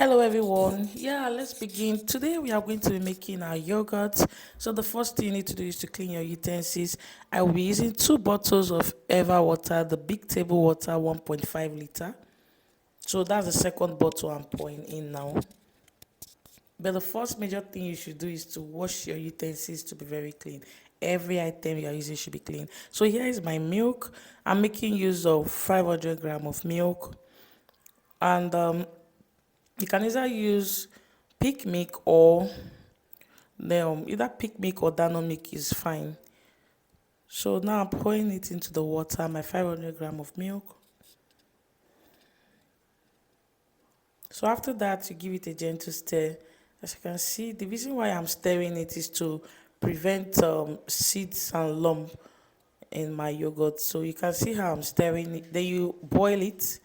Hello everyone. Yeah, let's begin. Today we are going to be making our yogurt. So the first thing you need to do is to clean your utensils. I will be using 2 bottles of Eva water, the big table water, 1.5 liter. So that's the second bottle I'm pouring in now. But the first major thing you should do is to wash your utensils to be very clean. Every item you are using should be clean. So here is my milk. I'm making use of 500 gram of milk, and you can either use peak milk or either peak milk or Dano milk is fine. So now I'm pouring it into the water, my 500 gram of milk. So after that, you give it a gentle stir. As you can see, the reason why I'm stirring it is to prevent seeds and lump in my yogurt. So you can see how I'm stirring it. Then you boil it,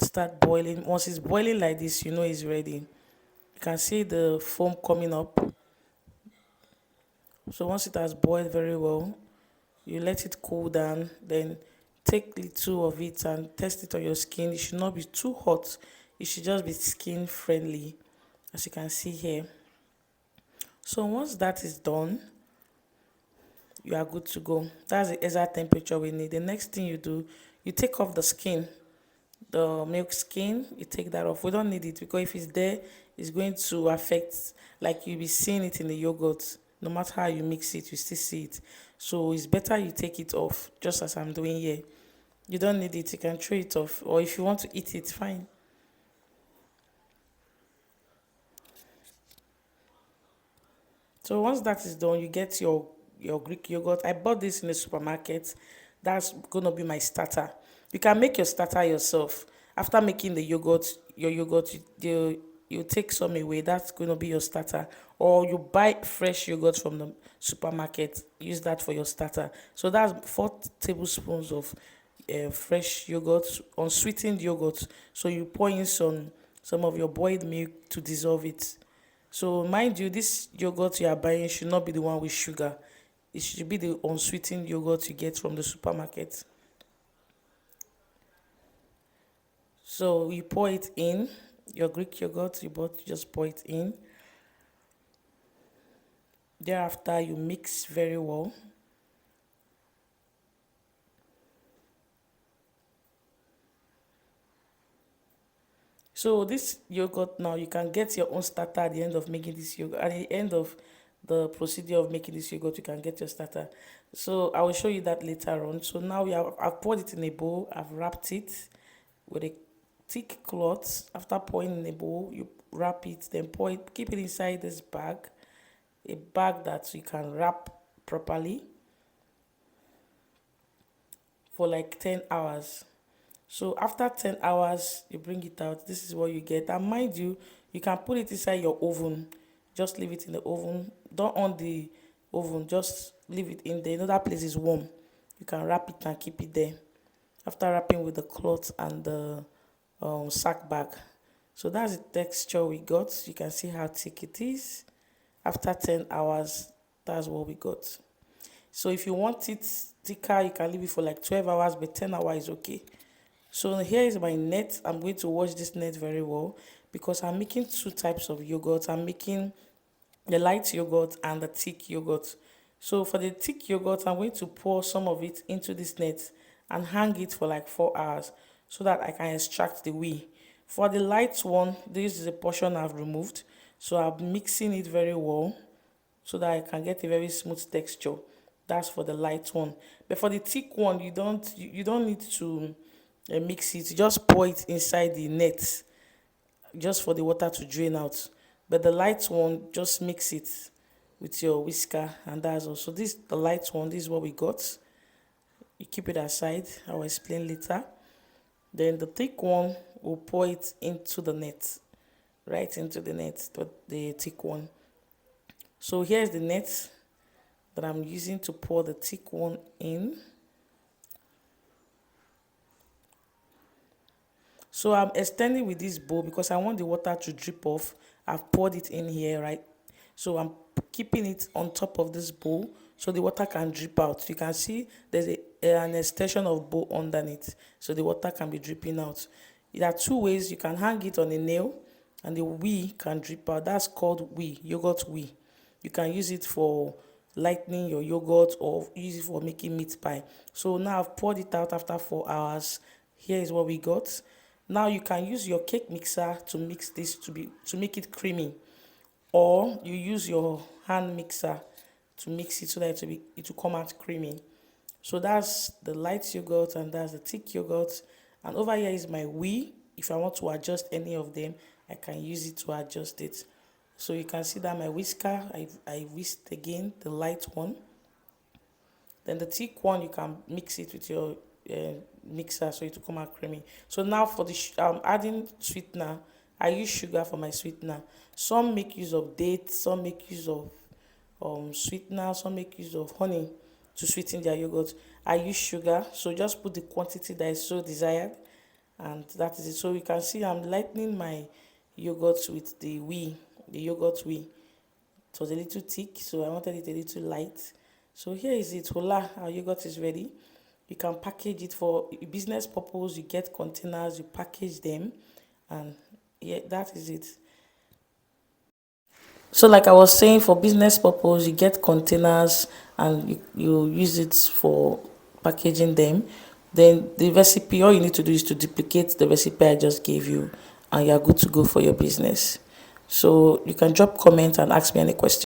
start boiling. Once it's boiling like this, you know it's ready. You can see the foam coming up. So once it has boiled very well, you let it cool down, then take little of it and test it on your skin. It should not be too hot. It should just be skin friendly, as you can see here. So once that is done, you are good to go. That's the exact temperature we need. The next thing you do, you take off the skin, the milk skin, you take that off. We don't need it because if it's there, it's going to affect, like you'll be seeing it in the yogurt. No matter how you mix it, you still see it. So it's better you take it off, just as I'm doing here. You don't need it, you can throw it off. Or if you want to eat it, fine. So once that is done, you get your Greek yogurt. I bought this in the supermarket. That's gonna be my starter. You can make your starter yourself. After making the yogurt, your yogurt, you take some away. That's gonna be your starter. Or you buy fresh yogurt from the supermarket. Use that for your starter. So that's 4 tablespoons of fresh yogurt, unsweetened yogurt. So you pour in some of your boiled milk to dissolve it. So mind you, this yogurt you are buying should not be the one with sugar. It should be the unsweetened yogurt you get from the supermarket. So you pour it in, your Greek yogurt you bought, you just pour it in. Thereafter, you mix very well. So this yogurt now, you can get your own starter at the end of making this yogurt. At the end of the procedure of making this yogurt, you can get your starter. So I will show you that later on. So now I've poured it in a bowl. I've wrapped it with a thick cloth. After pouring in a bowl, you wrap it, then pour it, keep it inside this bag, a bag that you can wrap properly for like 10 hours. So after 10 hours, you bring it out. This is what you get. And mind you, you can put it inside your oven. Just leave it in the oven. Don't on the oven. Just leave it in there. You know that place is warm. You can wrap it and keep it there. After wrapping with the cloth and the sack bag. So that's the texture we got. You can see how thick it is. After 10 hours, that's what we got. So if you want it thicker, you can leave it for like 12 hours, but 10 hours is okay. So here is my net. I'm going to wash this net very well because I'm making 2 types of yogurt. I'm making the light yogurt and the thick yogurt. So for the thick yogurt, I'm going to pour some of it into this net and hang it for like 4 hours so that I can extract the whey. For the light one, this is a portion I've removed. So I'm mixing it very well so that I can get a very smooth texture. That's for the light one. But for the thick one, you don't need to mix it. You just pour it inside the net just for the water to drain out. But the light one, just mix it with your whisker, and that's all. So this the light one. This is what we got. You keep it aside. I will explain later. Then the thick one, we'll pour it into the net, right into the net, the thick one. So here's the net that I'm using to pour the thick one in. So I'm extending with this bowl because I want the water to drip off. I've poured it in here, right? So I'm keeping it on top of this bowl so the water can drip out. You can see there's an extension of bowl underneath, so the water can be dripping out. There are two ways. You can hang it on a nail and the wee can drip out. That's called wee, yogurt wee. You can use it for lightening your yogurt or use it for making meat pie. So now I've poured it out after 4 hours. Here is what we got. Now you can use your cake mixer to mix this to make it creamy, or you use your hand mixer to mix it so that it will come out creamy. So that's the light yogurt and that's the thick yogurt. And over here is my whey. If I want to adjust any of them, I can use it to adjust it. So you can see that my whisker, I whisked again, the light one. Then the thick one, you can mix it with your uh, mixer so it will come out creamy. So now for the adding sweetener, I use sugar for my sweetener. Some make use of dates, some make use of sweetener, some make use of honey to sweeten their yogurt. I use sugar, so just put the quantity that is so desired, and that is it. So you can see I'm lightening my yogurt with the yogurt whey. It was a little thick, so I wanted it a little light. So here is it. Voila, our yogurt is ready. You can package it for business purpose. You get containers, you package them, and yeah, that is it. So like I was saying, for business purpose, you get containers and you use it for packaging them. Then the recipe, all you need to do is to duplicate the recipe I just gave you, and you're good to go for your business. So you can drop comment and ask me any questions.